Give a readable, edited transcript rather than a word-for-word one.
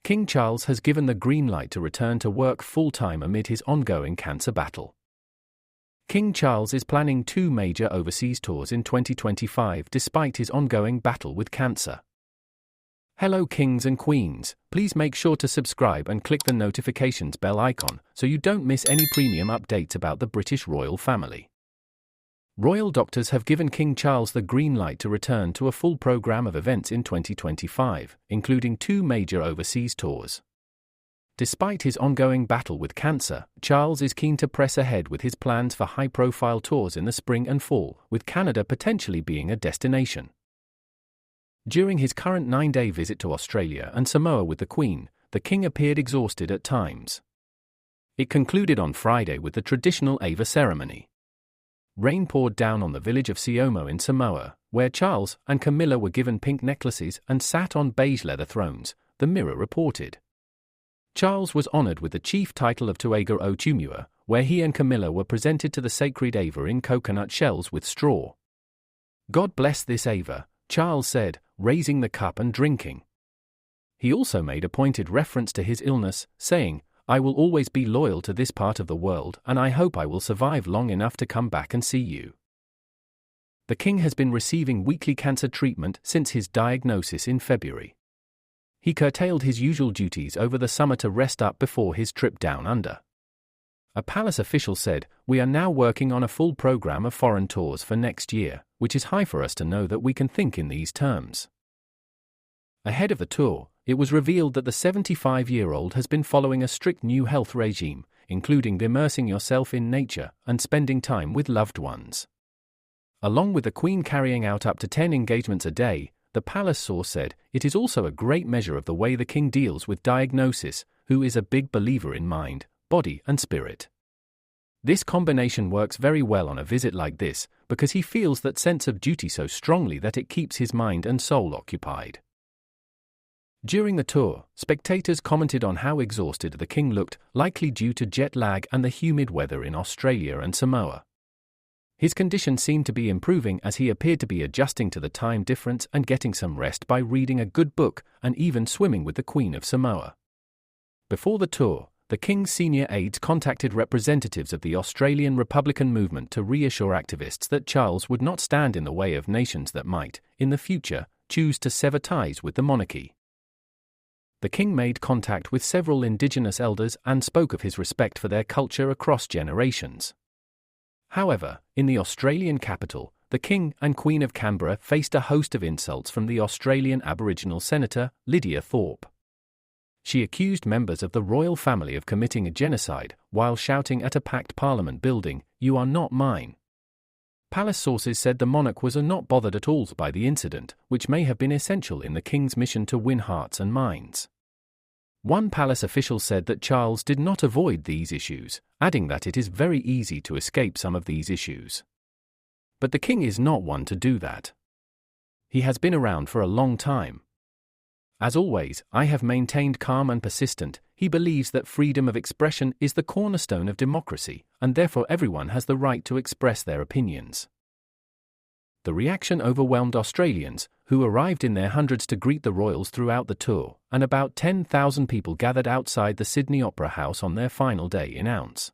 King Charles has given the green light to return to work full-time amid his ongoing cancer battle. King Charles is planning 2 major overseas tours in 2025 despite his ongoing battle with cancer. Hello kings and queens, please make sure to subscribe and click the notifications bell icon so you don't miss any premium updates about the British royal family. Royal doctors have given King Charles the green light to return to a full programme of events in 2025, including 2 major overseas tours. Despite his ongoing battle with cancer, Charles is keen to press ahead with his plans for high-profile tours in the spring and fall, with Canada potentially being a destination. During his current 9-day visit to Australia and Samoa with the Queen, the King appeared exhausted at times. It concluded on Friday with the traditional Ava ceremony. Rain poured down on the village of Siomo in Samoa, where Charles and Camilla were given pink necklaces and sat on beige leather thrones, the Mirror reported. Charles was honoured with the chief title of Tuaga o Tumua, where he and Camilla were presented to the sacred Ava in coconut shells with straw. "God bless this Ava," Charles said, raising the cup and drinking. He also made a pointed reference to his illness, saying, "I will always be loyal to this part of the world and I hope I will survive long enough to come back and see you." The King has been receiving weekly cancer treatment since his diagnosis in February. He curtailed his usual duties over the summer to rest up before his trip down under. A palace official said, "We are now working on a full program of foreign tours for next year, which is high for us to know that we can think in these terms." Ahead of the tour, it was revealed that the 75-year-old has been following a strict new health regime, including immersing yourself in nature and spending time with loved ones. Along with the Queen carrying out up to 10 engagements a day, the palace source said, it is also a great measure of the way the King deals with diagnosis, who is a big believer in mind, body and spirit. This combination works very well on a visit like this, because he feels that sense of duty so strongly that it keeps his mind and soul occupied. During the tour, spectators commented on how exhausted the King looked, likely due to jet lag and the humid weather in Australia and Samoa. His condition seemed to be improving as he appeared to be adjusting to the time difference and getting some rest by reading a good book and even swimming with the Queen of Samoa. Before the tour, the King's senior aides contacted representatives of the Australian Republican movement to reassure activists that Charles would not stand in the way of nations that might, in the future, choose to sever ties with the monarchy. The King made contact with several Indigenous elders and spoke of his respect for their culture across generations. However, in the Australian capital, the King and Queen of Canberra faced a host of insults from the Australian Aboriginal Senator, Lydia Thorpe. She accused members of the royal family of committing a genocide, while shouting at a packed Parliament building, "You are not mine." Palace sources said the monarch was not bothered at all by the incident, which may have been essential in the King's mission to win hearts and minds. One palace official said that Charles did not avoid these issues, adding that it is very easy to escape some of these issues. But the King is not one to do that. He has been around for a long time. "As always, I have maintained calm and persistent. He believes that freedom of expression is the cornerstone of democracy, and therefore everyone has the right to express their opinions." The reaction overwhelmed Australians, who arrived in their hundreds to greet the royals throughout the tour, and about 10,000 people gathered outside the Sydney Opera House on their final day in Ounce.